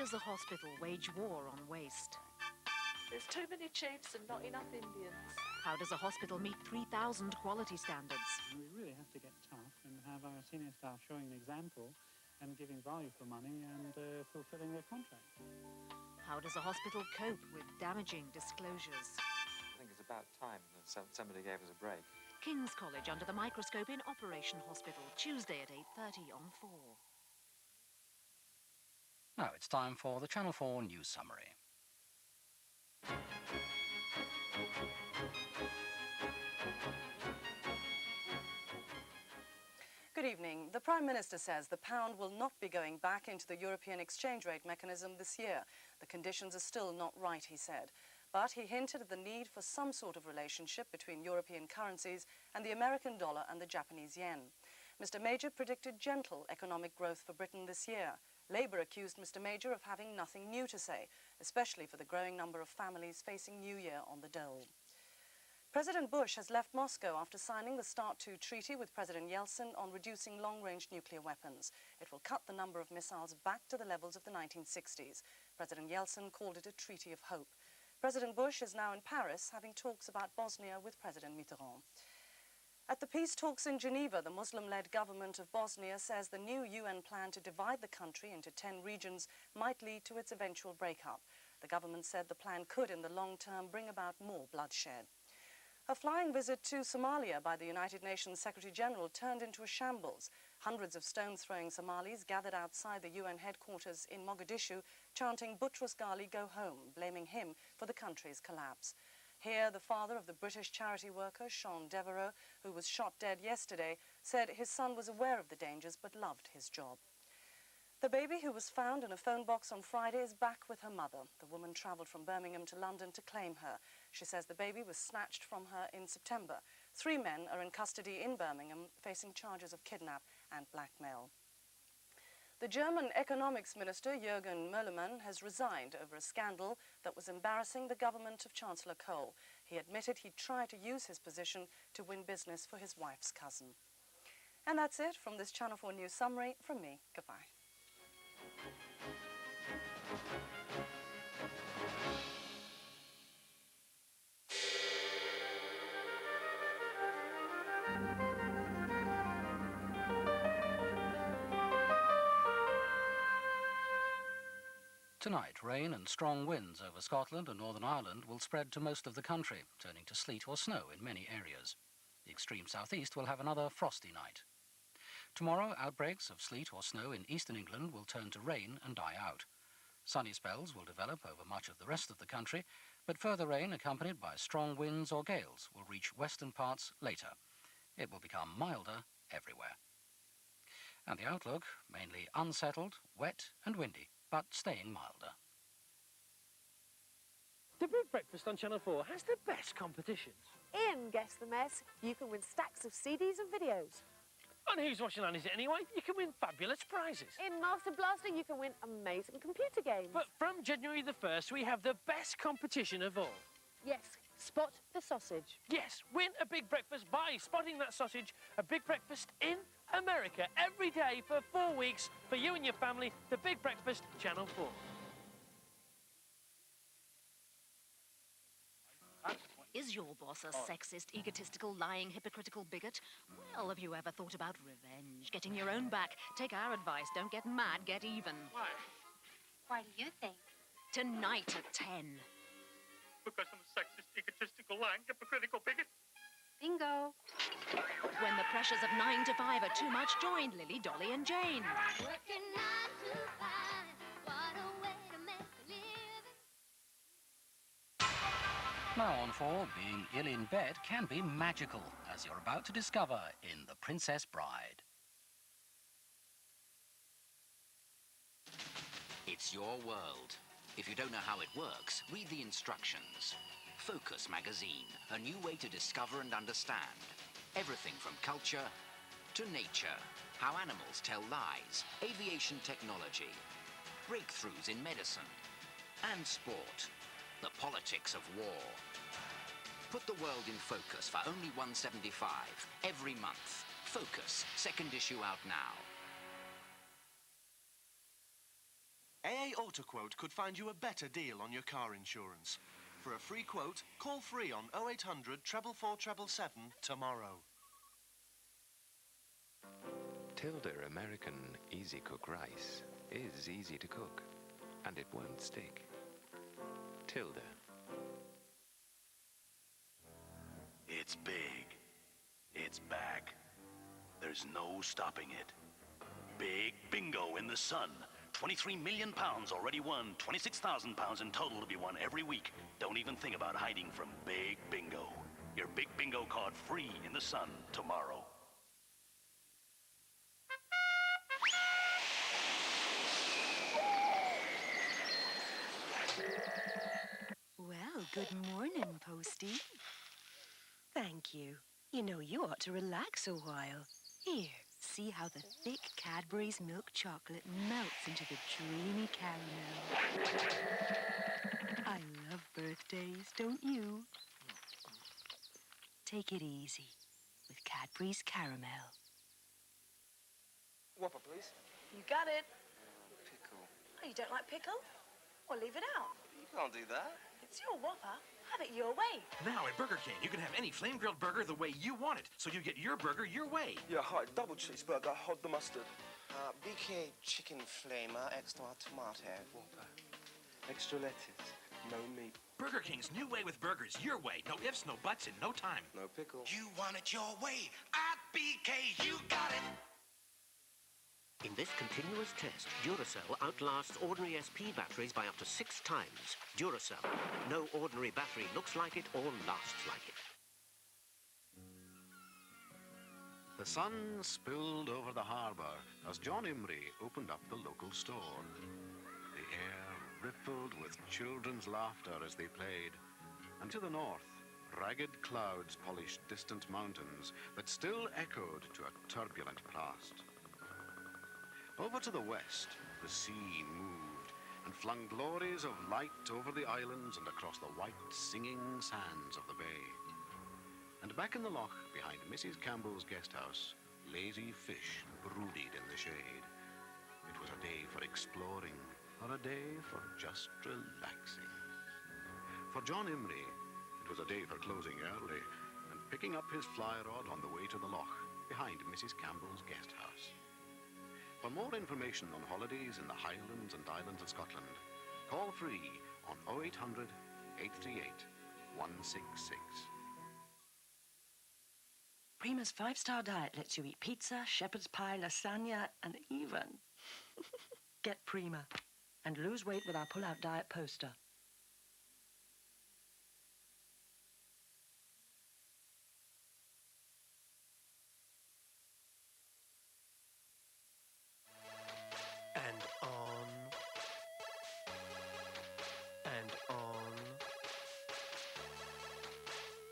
does a hospital wage war on waste? There's too many chiefs and not enough Indians. How does a hospital meet 3,000 quality standards? We really have to get tough and have our senior staff showing an example and giving value for money and fulfilling their contract. How does a hospital cope with damaging disclosures? I think it's about time that somebody gave us a break. King's College under the microscope in Operation Hospital, Tuesday at 8:30 on 4. Now it's time for the Channel 4 News Summary. Good evening. The Prime Minister says the pound will not be going back into the European exchange rate mechanism this year. The conditions are still not right, he said. But he hinted at the need for some sort of relationship between European currencies and the American dollar and the Japanese yen. Mr Major predicted gentle economic growth for Britain this year. Labour accused Mr Major of having nothing new to say, especially for the growing number of families facing New Year on the dole. President Bush has left Moscow after signing the START II treaty with President Yeltsin on reducing long-range nuclear weapons. It will cut the number of missiles back to the levels of the 1960s. President Yeltsin called it a treaty of hope. President Bush is now in Paris having talks about Bosnia with President Mitterrand. At the peace talks in Geneva, the Muslim-led government of Bosnia says the new UN plan to divide the country into 10 regions might lead to its eventual breakup. The government said the plan could, in the long term, bring about more bloodshed. A flying visit to Somalia by the United Nations Secretary-General turned into a shambles. Hundreds of stone-throwing Somalis gathered outside the UN headquarters in Mogadishu, chanting "Butros Ghali, go home," blaming him for the country's collapse. Here, the father of the British charity worker, Sean Devereux, who was shot dead yesterday, said his son was aware of the dangers but loved his job. The baby, who was found in a phone box on Friday, is back with her mother. The woman travelled from Birmingham to London to claim her. She says the baby was snatched from her in September. 3 men are in custody in Birmingham, facing charges of kidnap and blackmail. The German economics minister, Jürgen Möllermann, has resigned over a scandal that was embarrassing the government of Chancellor Kohl. He admitted he'd tried to use his position to win business for his wife's cousin. And that's it from this Channel 4 News Summary. From me, goodbye. Tonight, rain and strong winds over Scotland and Northern Ireland will spread to most of the country, turning to sleet or snow in many areas. The extreme southeast will have another frosty night. Tomorrow, outbreaks of sleet or snow in eastern England will turn to rain and die out. Sunny spells will develop over much of the rest of the country, but further rain accompanied by strong winds or gales will reach western parts later. It will become milder everywhere. And the outlook, mainly unsettled, wet and windy, but staying milder. The Big Breakfast on Channel 4 has the best competitions. In Guess the Mess, you can win stacks of CDs and videos. And who's watching on Is It Anyway? You can win fabulous prizes. In Master Blaster, you can win amazing computer games. But from January the 1st, we have the best competition of all. Yes, spot the sausage. Yes, win a Big Breakfast by spotting that sausage. A Big Breakfast in America every day for 4 weeks for you and your family. The Big Breakfast, Channel 4. Is your boss a sexist, egotistical, lying, hypocritical bigot? Well, have you ever thought about revenge? Getting your own back? Take our advice. Don't get mad, get even. Why? Why do you think? Tonight at 10. Because I'm a sexist, egotistical, lying, hypocritical bigot. Bingo. When the pressures of 9 to 5 are too much, join Lily, Dolly and Jane. Working 9 to 5. What a way to make a living. Now on 4, being ill in bed can be magical, as you're about to discover in The Princess Bride. It's your world. If you don't know how it works, read the instructions. Focus magazine, a new way to discover and understand. Everything from culture to nature, how animals tell lies, aviation technology, breakthroughs in medicine, and sport, the politics of war. Put the world in focus for only $1.75 every month. Focus, second issue out now. AA Autoquote could find you a better deal on your car insurance. For a free quote, call free on 0800 444 777 tomorrow. Tilda American Easy Cook Rice is easy to cook, and it won't stick. Tilda. It's big. It's back. There's no stopping it. Big bingo in the sun. 23 million pounds already won. 26,000 pounds in total to be won every week. Don't even think about hiding from Big Bingo. Your Big Bingo card free in the sun tomorrow. Well, good morning, Postie. Thank you. You know, you ought to relax a while. Here, see how the thick Cadbury's milk chocolate melts into the dreamy caramel. I love birthdays, don't you? Take it easy with Cadbury's caramel. Whopper, please. You got it. Pickle. Oh, you don't like pickle? Well, leave it out. You can't do that. It's your Whopper. Have it your way. Now at Burger King, you can have any flame-grilled burger the way you want it, so you get your burger your way. Yeah, hi. Double cheeseburger, hot the mustard. BK chicken flamer, extra tomato. Whopper. Extra lettuce, no meat. Burger King's new way with burgers, your way. No ifs, no buts, in no time. No pickle. You want it your way. At BK, you got it. In this continuous test, Duracell outlasts ordinary SP batteries by up to 6 times. Duracell. No ordinary battery looks like it or lasts like it. The sun spilled over the harbour as John Imrie opened up the local store. The air rippled with children's laughter as they played. And to the north, ragged clouds polished distant mountains that still echoed to a turbulent past. Over to the west, the sea moved and flung glories of light over the islands and across the white, singing sands of the bay. And back in the loch, behind Mrs. Campbell's guest house, lazy fish brooded in the shade. It was a day for exploring, or a day for just relaxing. For John Imrie, it was a day for closing early and picking up his fly rod on the way to the loch, behind Mrs. Campbell's guest house. For more information on holidays in the Highlands and Islands of Scotland, call free on 0800 838 166. Prima's 5-star diet lets you eat pizza, shepherd's pie, lasagna, and even get Prima and lose weight with our pull-out diet poster. And on. And on.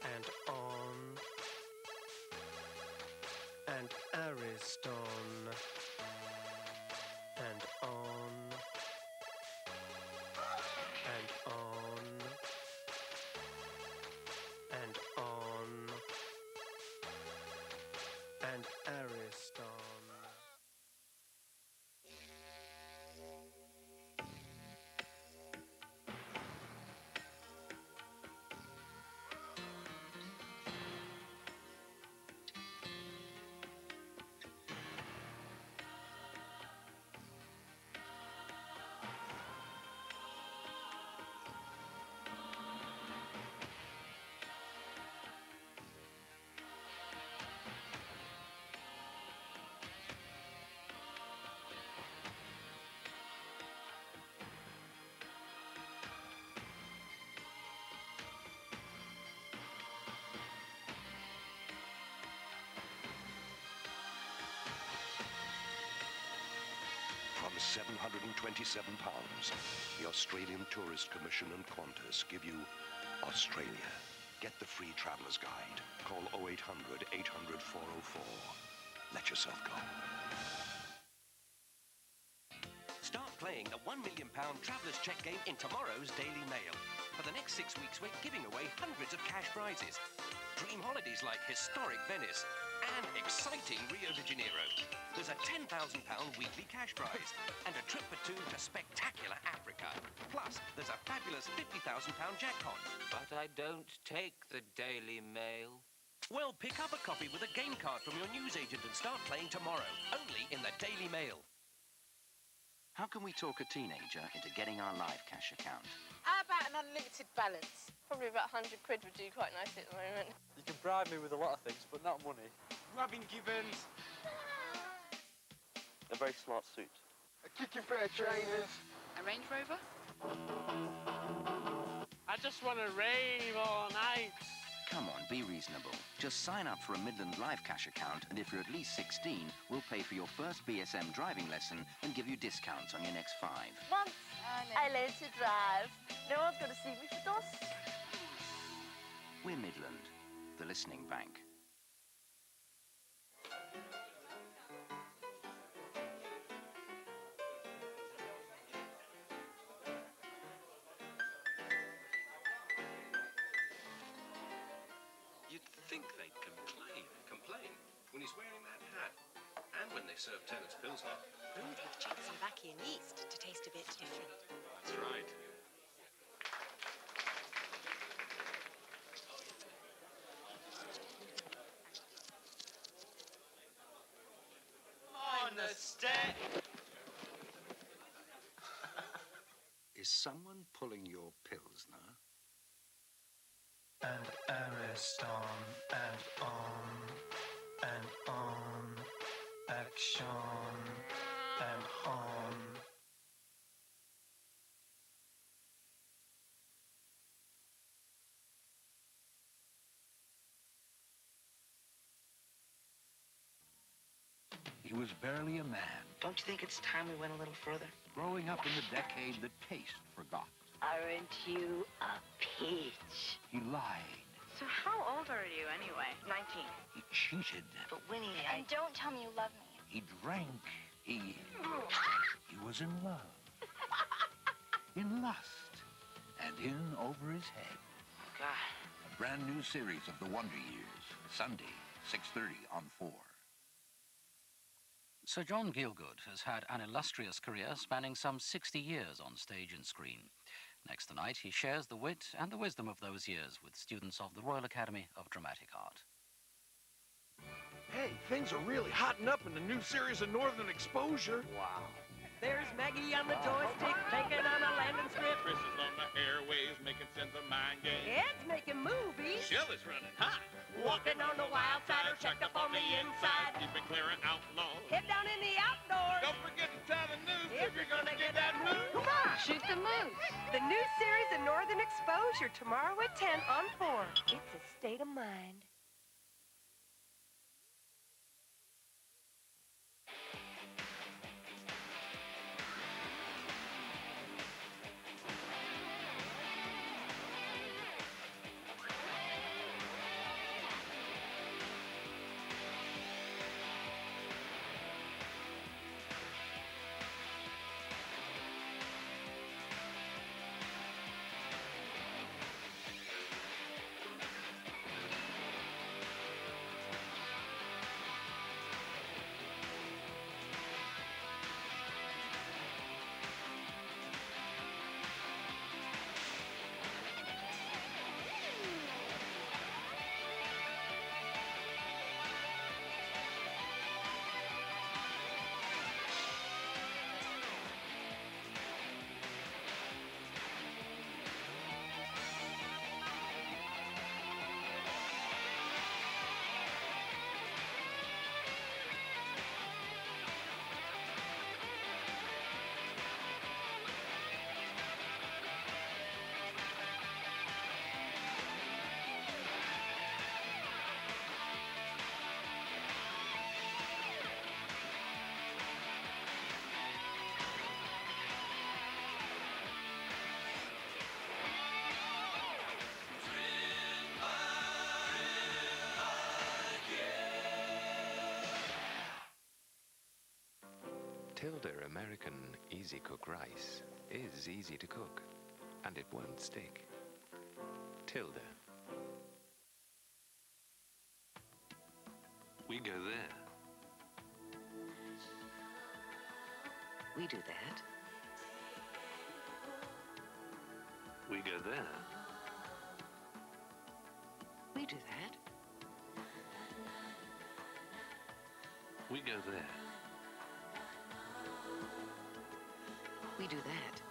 And on. And Ariston. And on. And on. And on. And Ariston. From £727, the Australian Tourist Commission and Qantas give you Australia. Get the free traveller's guide. Call 0800 800 404. Let yourself go. Start playing the £1 million Traveller's Check game in tomorrow's Daily Mail. For the next 6 weeks, we're giving away hundreds of cash prizes. Dream holidays like historic Venice and exciting Rio de Janeiro. There's a £10,000 weekly cash prize and a trip for two to spectacular Africa. Plus, there's a fabulous £50,000 jackpot. But I don't take the Daily Mail. Well, pick up a copy with a game card from your newsagent and start playing tomorrow, only in the Daily Mail. How can we talk a teenager into getting our live cash account? How about an unlimited balance? Probably about 100 quid would do quite nicely at the moment. You can bribe me with a lot of things, but not money. Rubbing Gibbons. A very smart suit. A kicking pair of trainers. A Range Rover? I just want to rave all night. Come on, be reasonable. Just sign up for a Midland Live Cash account, and if you're at least 16, we'll pay for your first BSM driving lesson and give you discounts on your next 5. Once I learned to drive. No one's going to see me for dust. We're Midland, the listening bank. You'd think they'd complain. Complain? When he's wearing that hat. And when they serve Tennent's Pilsner. They've Czechoslovakian yeast to taste a bit different. That's right. On the step. Is someone pulling your Pilsner? And Ariston, and on, action, and on. He was barely a man. Don't you think it's time we went a little further? Growing up in the decade that taste forgot. Aren't you a peach? He lied. So how old are you anyway? 19. He cheated. But Winnie, And don't tell me you love me. He drank. He was in love. In lust. And in over his head. God. A brand new series of The Wonder Years. Sunday, 6:30 on 4. Sir John Gielgud has had an illustrious career spanning some 60 years on stage and screen. Next tonight, he shares the wit and the wisdom of those years with students of the Royal Academy of Dramatic Art. Hey, things are really hotting up in the new series of Northern Exposure. Wow. There's Maggie on the joystick, taking on a landing strip. Chris is on the airwaves, making sense of mind games. Ed's making movies. Shelley's running hot. Walking on the wild side or checked up on the inside. Keep it clearing outlaws. Head down in the outdoors. Don't forget to tell the news if you're gonna get that moose. Come on! Shoot the moose. The new series of Northern Exposure tomorrow at 10 on 4. It's a state of mind. Tilda American Easy Cook Rice is easy to cook, and it won't stick. Tilda. We go there. We do that. We go there. We do that. We go there. We do that.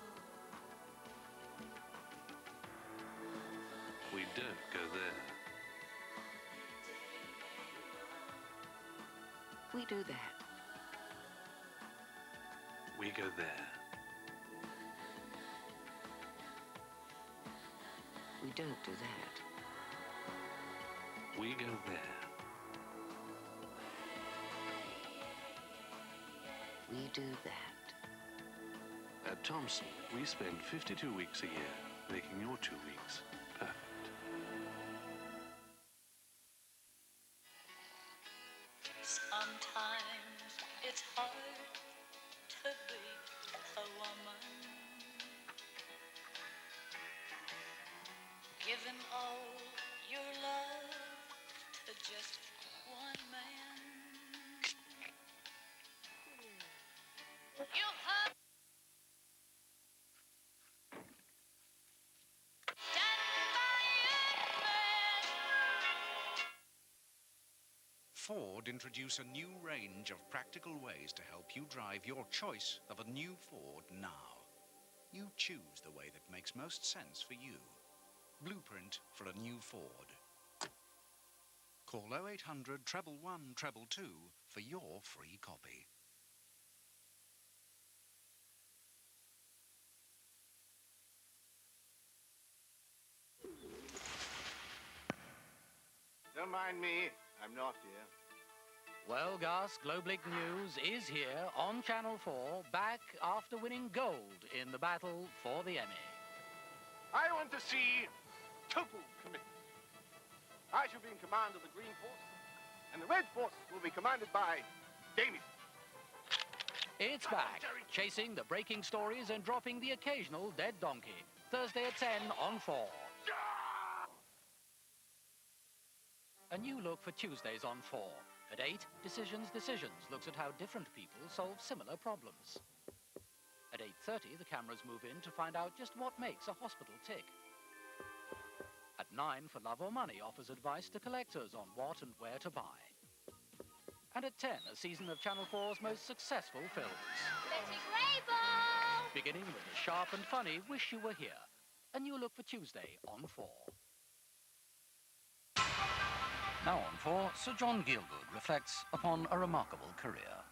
We don't go there. We do that. We go there. We don't do that. We go there. We do that. At Thomson, we spend 52 weeks a year, making your 2 weeks perfect. Sometimes it's hard to be a woman. Giving all your love to just one man. You have Ford introduce a new range of practical ways to help you drive your choice of a new Ford now. You choose the way that makes most sense for you. Blueprint for a new Ford. Call 0800 111 222 for your free copy. Don't mind me. I'm not here. Well, Gus, Globlik News is here on Channel 4, back after winning gold in the battle for the Emmy. I want to see total commitment. I shall be in command of the Green Force, and the Red Force will be commanded by Damien. It's back, chasing the breaking stories and dropping the occasional dead donkey. Thursday at 10 on 4. A new look for Tuesdays on 4. At 8, Decisions looks at how different people solve similar problems. At 8:30, the cameras move in to find out just what makes a hospital tick. At 9, For Love or Money offers advice to collectors on what and where to buy. And at 10, a season of Channel 4's most successful films. Betty Grable! Beginning with the sharp and funny Wish You Were Here. A new look for Tuesday on 4. Now on 4, Sir John Gielgud reflects upon a remarkable career.